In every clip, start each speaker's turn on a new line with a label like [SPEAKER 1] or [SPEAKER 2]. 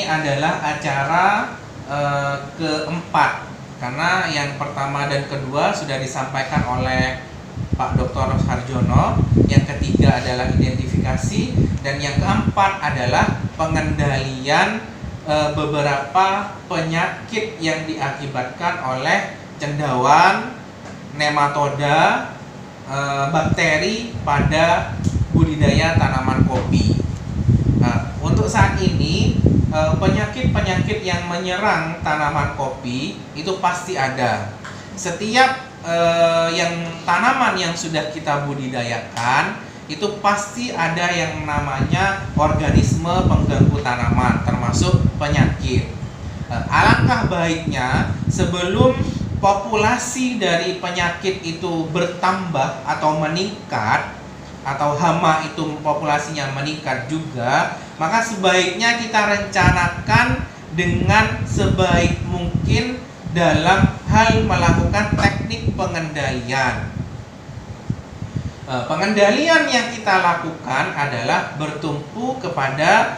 [SPEAKER 1] adalah acara keempat, karena yang pertama dan kedua sudah disampaikan oleh Pak Dr. Harjono, yang ketiga adalah identifikasi, dan yang keempat adalah pengendalian beberapa penyakit yang diakibatkan oleh cendawan, nematoda, bakteri pada budidaya tanaman kopi. Nah, untuk saat ini penyakit-penyakit yang menyerang tanaman kopi itu pasti ada. Setiap yang tanaman yang sudah kita budidayakan itu pasti ada yang namanya organisme pengganggu tanaman, termasuk penyakit. Alangkah baiknya sebelum populasi dari penyakit itu bertambah atau meningkat, atau hama itu populasinya meningkat juga, maka sebaiknya kita rencanakan dengan sebaik mungkin dalam hal melakukan teknik pengendalian. Pengendalian yang kita lakukan adalah bertumpu kepada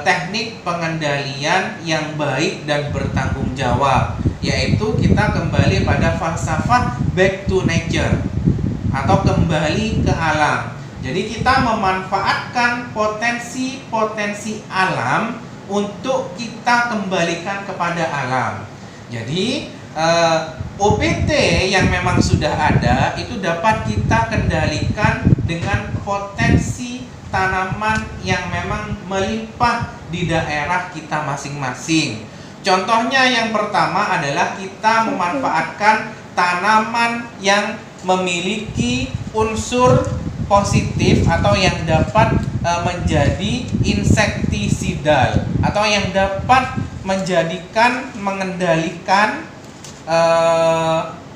[SPEAKER 1] teknik pengendalian yang baik dan bertanggung jawab, yaitu kita kembali pada falsafah back to nature atau kembali ke alam. Jadi kita memanfaatkan potensi-potensi alam untuk kita kembalikan kepada alam. Jadi OPT yang memang sudah ada itu dapat kita kendalikan dengan potensi tanaman yang memang melimpah di daerah kita masing-masing. Contohnya yang pertama adalah kita memanfaatkan tanaman yang memiliki unsur positif atau yang dapat menjadi insektisidal atau yang dapat mengendalikan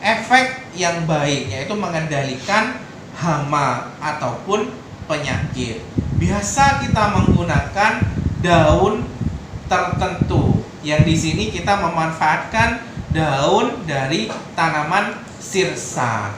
[SPEAKER 1] efek yang baik, yaitu mengendalikan hama ataupun penyakit. Biasa kita menggunakan daun tertentu, yang di sini kita memanfaatkan daun dari tanaman sirsat.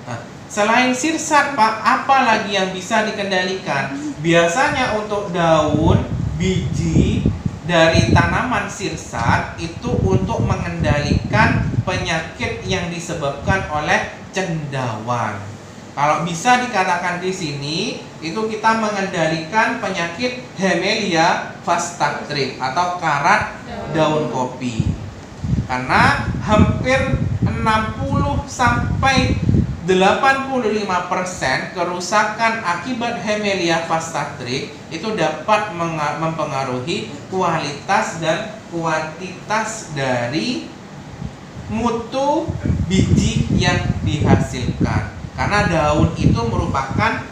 [SPEAKER 1] Nah, selain sirsat, Pak, apa lagi yang bisa dikendalikan? Biasanya untuk daun, biji dari tanaman sirsat itu untuk mengendalikan penyakit yang disebabkan oleh cendawan. Kalau bisa dikatakan di sini, itu kita mengendalikan penyakit Hemilia Vastatrix atau karat daun kopi. Karena hampir 60 sampai 85% kerusakan akibat Hemilia Vastatrix itu dapat mempengaruhi kualitas dan kuantitas dari mutu biji yang dihasilkan. Karena daun itu merupakan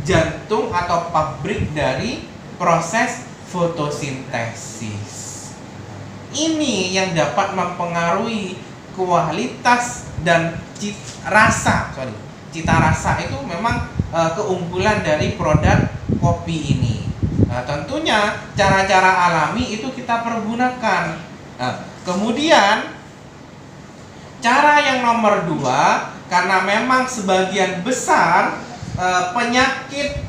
[SPEAKER 1] jantung atau pabrik dari proses fotosintesis. Ini yang dapat mempengaruhi kualitas dan cita rasa itu memang keunggulan dari produk kopi ini. Nah, tentunya cara-cara alami itu kita pergunakan. Nah, kemudian cara yang nomor 2, karena memang sebagian besar penyakit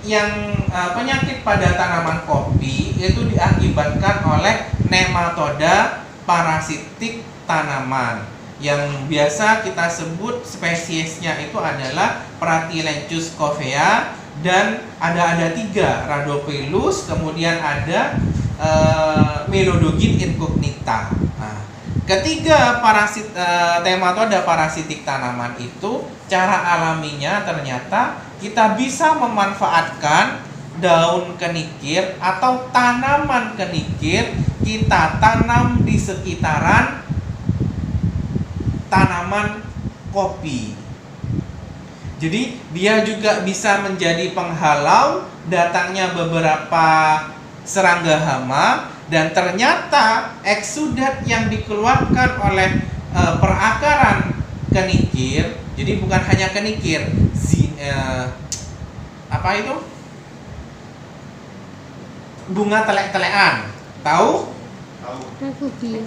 [SPEAKER 1] pada tanaman kopi itu diakibatkan oleh nematoda parasitik tanaman, yang biasa kita sebut spesiesnya itu adalah Pratylenchus covea, dan ada 3, Rhadophilus, kemudian ada Melodogyn incognita. Nah, ketiga parasit nematoda parasitik tanaman itu cara alaminya ternyata kita bisa memanfaatkan daun kenikir atau tanaman kenikir, kita tanam di sekitaran tanaman kopi. Jadi dia juga bisa menjadi penghalau datangnya beberapa serangga hama, dan ternyata eksudat yang dikeluarkan oleh perakaran kenikir, jadi bukan hanya kenikir, apa itu? Bunga telek-telekan. Tahu?
[SPEAKER 2] Tahu.
[SPEAKER 3] Refugia.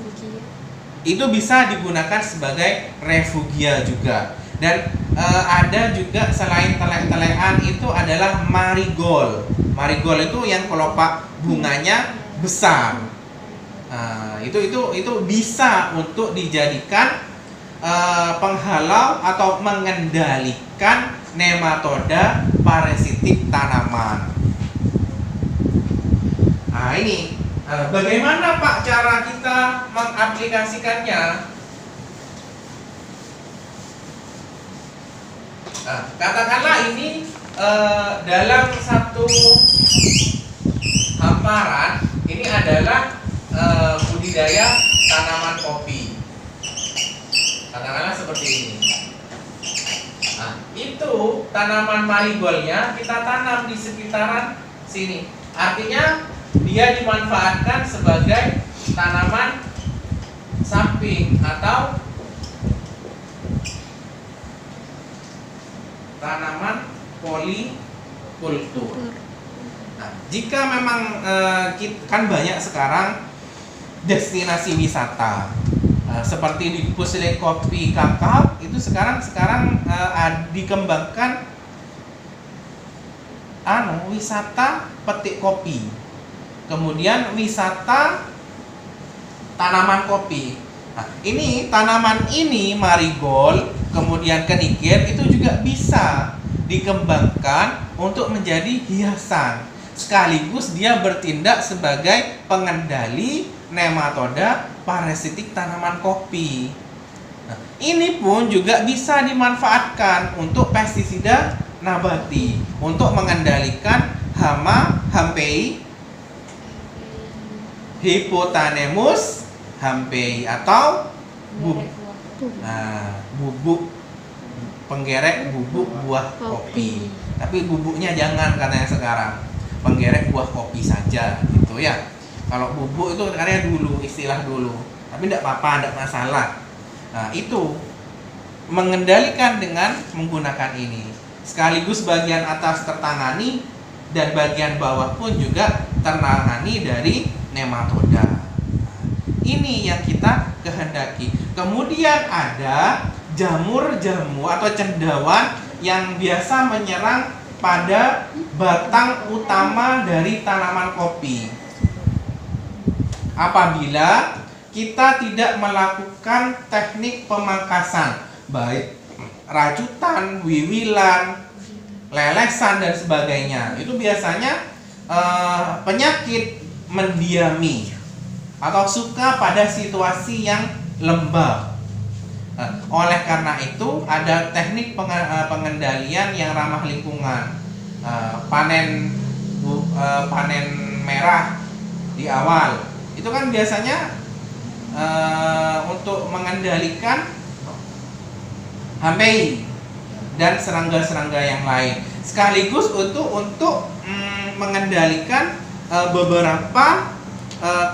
[SPEAKER 1] Itu bisa digunakan sebagai refugia juga. Dan ada juga selain telek-telekan itu adalah marigold. Marigold itu yang kelopak bunganya besar. Nah, itu bisa untuk dijadikan penghalau atau mengendalikan nematoda parasitik tanaman. Nah, ini bagaimana Pak cara kita mengaplikasikannya? Nah, katakanlah ini dalam satu hamparan ini adalah budidaya tanaman kopi. Katakanlah seperti ini. Nah, itu tanaman marigoldnya kita tanam di sekitaran sini. Artinya dia dimanfaatkan sebagai tanaman samping atau tanaman polikultur. Nah, jika memang kan banyak sekarang destinasi wisata seperti di Pusle Kopi Kakao itu sekarang dikembangkan wisata petik kopi, kemudian wisata tanaman kopi. Nah, ini tanaman ini marigold kemudian kenikir itu juga bisa dikembangkan untuk menjadi hiasan, sekaligus dia bertindak sebagai pengendali nematoda parasitik tanaman kopi. Nah, ini pun juga bisa dimanfaatkan untuk pestisida nabati untuk mengendalikan hama hampei, Hippotanemus hampei atau bubuk penggerek bubuk buah kopi. Tapi bubuknya jangan katanya sekarang, penggerek buah kopi saja gitu ya. Kalau bubuk itu karya dulu, istilah dulu, tapi tidak apa-apa, tidak masalah. Nah, itu mengendalikan dengan menggunakan ini, sekaligus bagian atas tertangani dan bagian bawah pun juga tertangani dari nematoda. Nah, ini yang kita kehendaki. Kemudian ada jamur-jamur atau cendawan yang biasa menyerang pada batang utama dari tanaman kopi. Apabila kita tidak melakukan teknik pemangkasan, baik rajutan, wiwilan, lelesan dan sebagainya, itu biasanya penyakit mendiami atau suka pada situasi yang lembab. Oleh karena itu ada teknik pengendalian yang ramah lingkungan. Panen merah di awal itu kan biasanya untuk mengendalikan hampei dan serangga-serangga yang lain, sekaligus untuk mengendalikan beberapa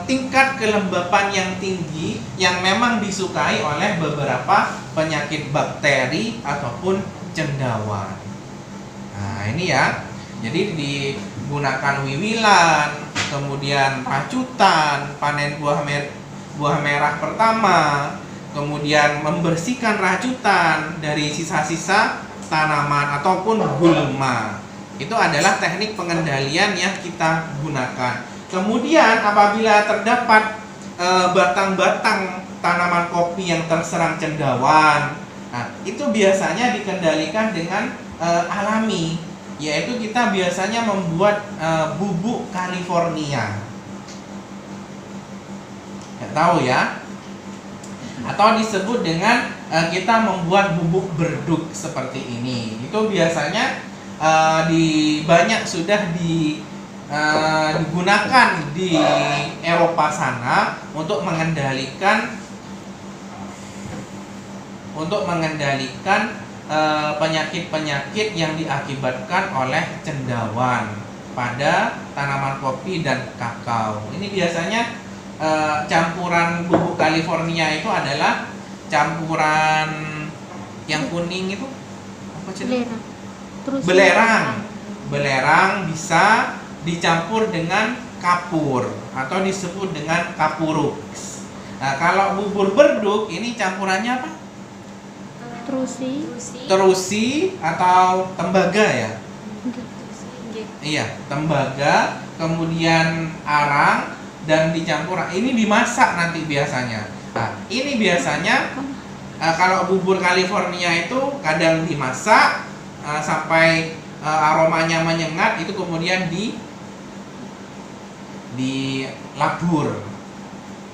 [SPEAKER 1] tingkat kelembapan yang tinggi yang memang disukai oleh beberapa penyakit bakteri ataupun cendawan. Nah, ini ya. Jadi digunakan wiwilan, kemudian racutan, panen buah merah pertama, kemudian membersihkan racutan dari sisa-sisa tanaman ataupun gulma. Itu adalah teknik pengendalian yang kita gunakan. Kemudian apabila terdapat batang-batang tanaman kopi yang terserang cendawan, nah, itu biasanya dikendalikan dengan alami, yaitu kita biasanya membuat bubuk California. Ya, tahu ya? Atau disebut dengan kita membuat bubuk berduk seperti ini. Itu biasanya banyak sudah digunakan di Eropa sana untuk mengendalikan penyakit-penyakit yang diakibatkan oleh cendawan pada tanaman kopi dan kakao. Ini biasanya campuran bubuk California itu adalah campuran yang kuning itu apa ceritanya? Belerang bisa dicampur dengan kapur atau disebut dengan kapurux. Nah, kalau bubur berduk ini campurannya apa? Terusi atau tembaga ya? Iya, tembaga, kemudian arang dan dicampur. Ini dimasak nanti biasanya. Nah, ini biasanya kalau bubur California itu kadang dimasak sampai aromanya menyengat, itu kemudian dilabur.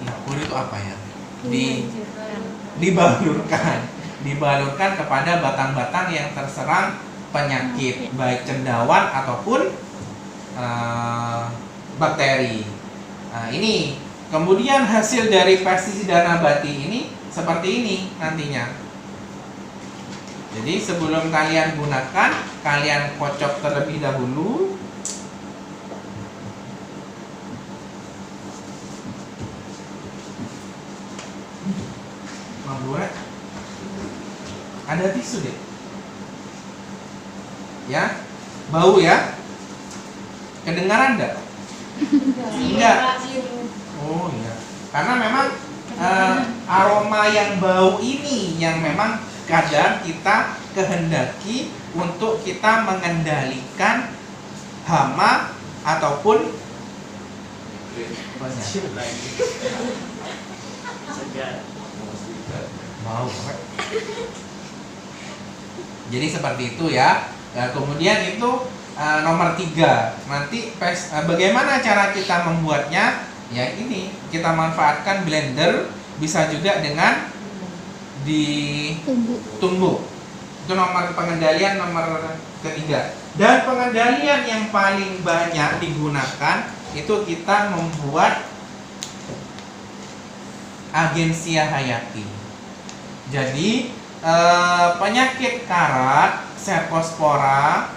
[SPEAKER 1] Labur itu apa ya? Dibalurkan kepada batang-batang yang terserang penyakit, baik cendawan ataupun bakteri. Nah, ini kemudian hasil dari pestisida nabati ini seperti ini nantinya. Jadi sebelum kalian gunakan, kalian kocok terlebih dahulu. Membuat ada tisu deh. Ya, bau ya? Kedengaran enggak? Enggak. Oh iya. Karena memang aroma yang bau ini yang memang kadang kita kehendaki untuk kita mengendalikan hama ataupun mau. Jadi seperti itu ya. Nah, kemudian itu nomor 3. Nanti bagaimana cara kita membuatnya? Ya ini, kita manfaatkan blender, bisa juga dengan ditumbuk. Itu nomor pengendalian nomor 3. Dan pengendalian yang paling banyak digunakan itu kita membuat Agensia hayati. Jadi penyakit karat, Cercospora,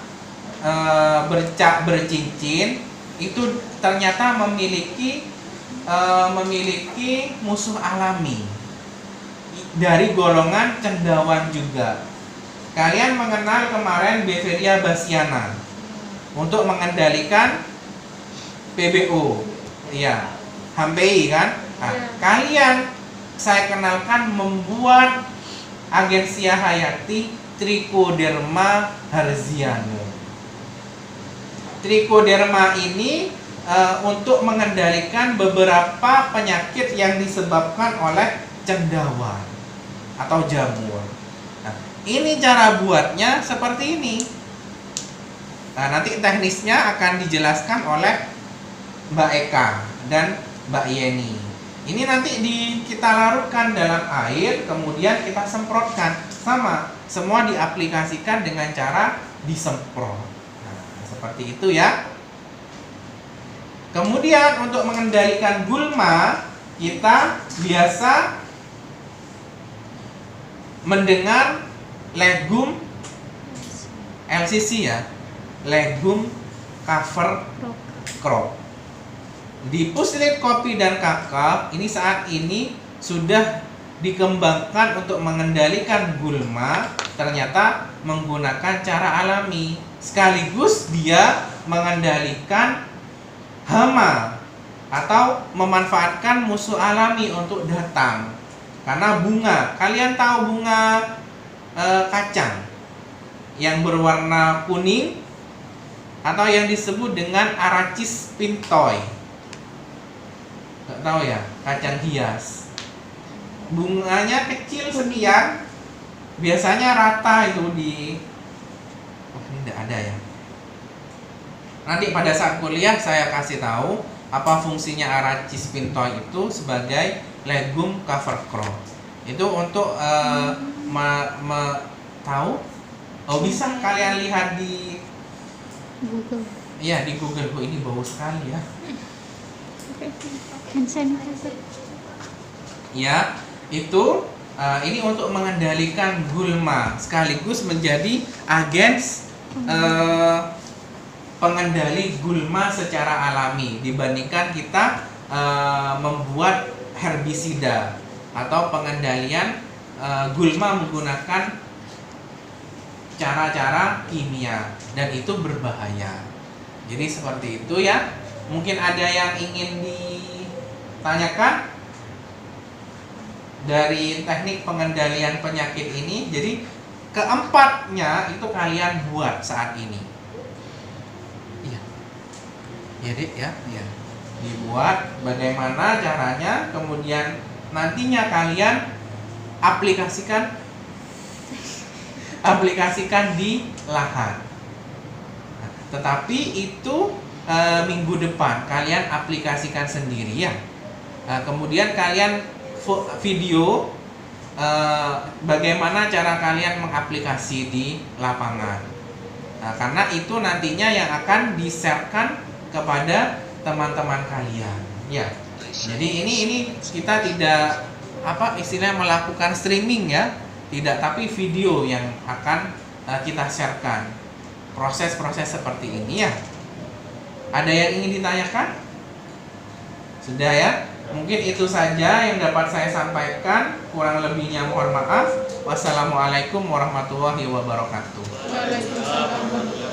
[SPEAKER 1] bercak bercincin itu ternyata memiliki musuh alami dari golongan cendawan juga. Kalian mengenal kemarin Beveria bassiana untuk mengendalikan PBO, iya, Hampei kan? Nah, kalian saya kenalkan membuat Agensia hayati Trichoderma harziano. Trichoderma ini untuk mengendalikan beberapa penyakit yang disebabkan oleh cendawan atau jamur. Nah, ini cara buatnya seperti ini. Nah, nanti teknisnya akan dijelaskan oleh Mbak Eka dan Mbak Yeni. Ini nanti kita larutkan dalam air, kemudian kita semprotkan. Sama, semua diaplikasikan dengan cara disemprot. Nah, seperti itu ya. Kemudian untuk mengendalikan gulma, kita biasa mendengar legum LCC ya, legum cover crop. Di puslit kopi dan kakao ini saat ini sudah dikembangkan untuk mengendalikan gulma, ternyata menggunakan cara alami, sekaligus dia mengendalikan hama atau memanfaatkan musuh alami untuk datang. Karena bunga, kalian tahu bunga kacang yang berwarna kuning atau yang disebut dengan Arachis pintoi. Nggak tahu ya, kacang hias. Bunganya kecil sekian, biasanya rata itu di. Oh, ini nggak ada ya. Nanti pada saat kuliah saya kasih tahu apa fungsinya Arachis pintoi itu sebagai legum cover crop. Itu untuk tahu. Oh, bisa kalian lihat di
[SPEAKER 2] Google.
[SPEAKER 1] Iya, di Google. Oh, ini bau sekali ya.
[SPEAKER 2] Hand sanitizer.
[SPEAKER 1] Ya, itu ini untuk mengendalikan gulma sekaligus menjadi agens pengendali gulma secara alami dibandingkan kita membuat herbisida atau pengendalian gulma menggunakan cara-cara kimia, dan itu berbahaya. Jadi seperti itu ya. Mungkin ada yang ingin ditanyakan dari teknik pengendalian penyakit ini. Jadi keempatnya itu kalian buat saat ini. Iya. Ya, Dek ya, ya. Dibuat bagaimana caranya, kemudian nantinya kalian aplikasikan di lahan. Nah, tetapi itu minggu depan kalian aplikasikan sendiri ya. Kemudian kalian video bagaimana cara kalian mengaplikasi di lapangan. Nah, karena itu nantinya yang akan di-sharekan kepada teman-teman kalian ya. Jadi ini kita tidak istilahnya melakukan streaming ya, tidak, tapi video yang akan kita sharekan proses-proses seperti ini ya. Ada yang ingin ditanyakan? Sudah ya? Mungkin itu saja yang dapat saya sampaikan. Kurang lebihnya mohon maaf. Wassalamualaikum warahmatullahi wabarakatuh.
[SPEAKER 2] Waalaikumsalam.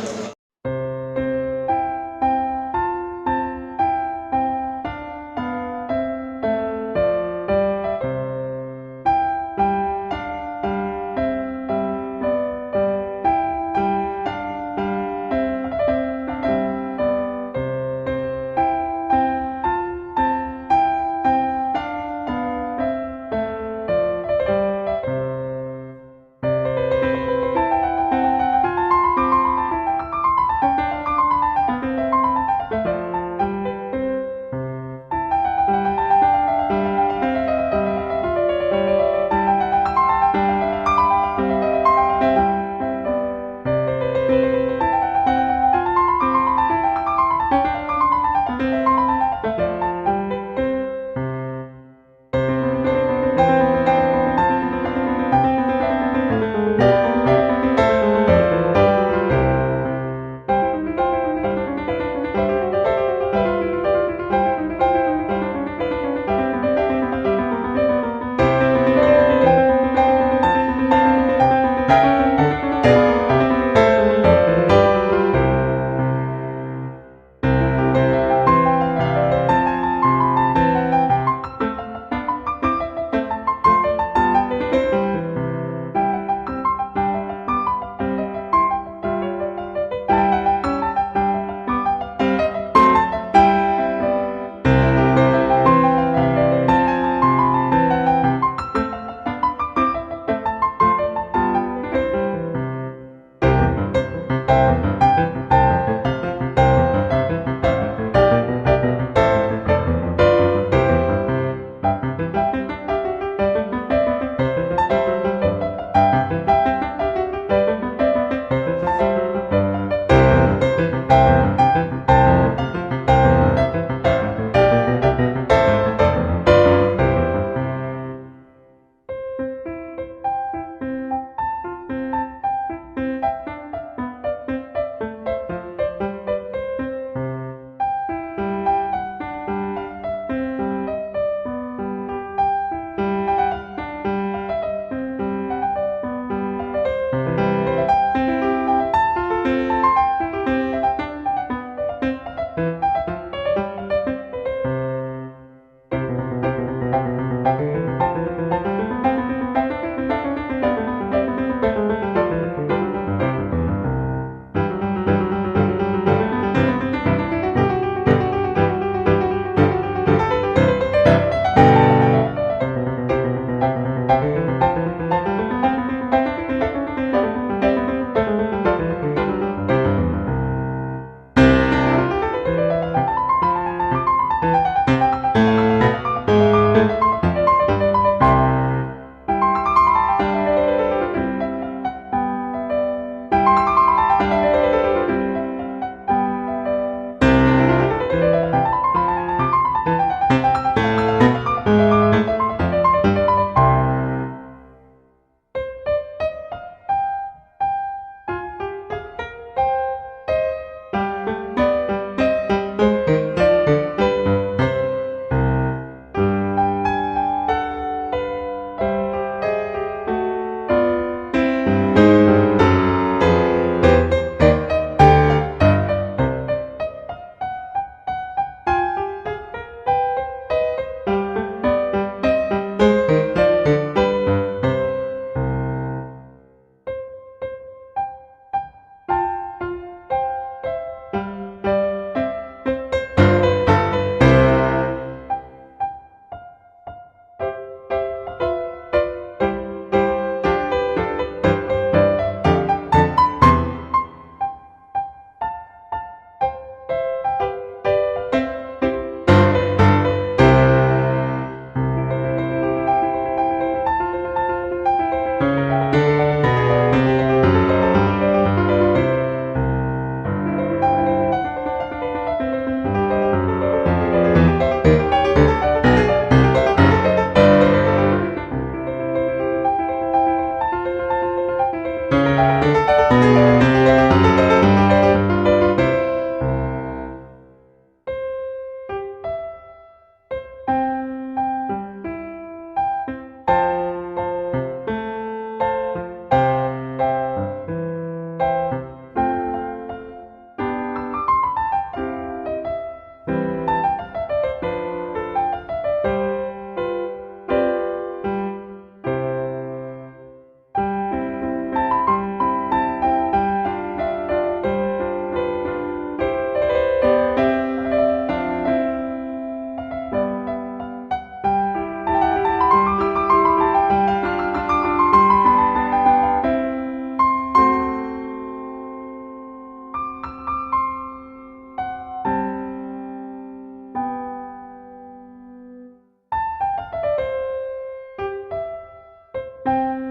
[SPEAKER 2] Waalaikumsalam.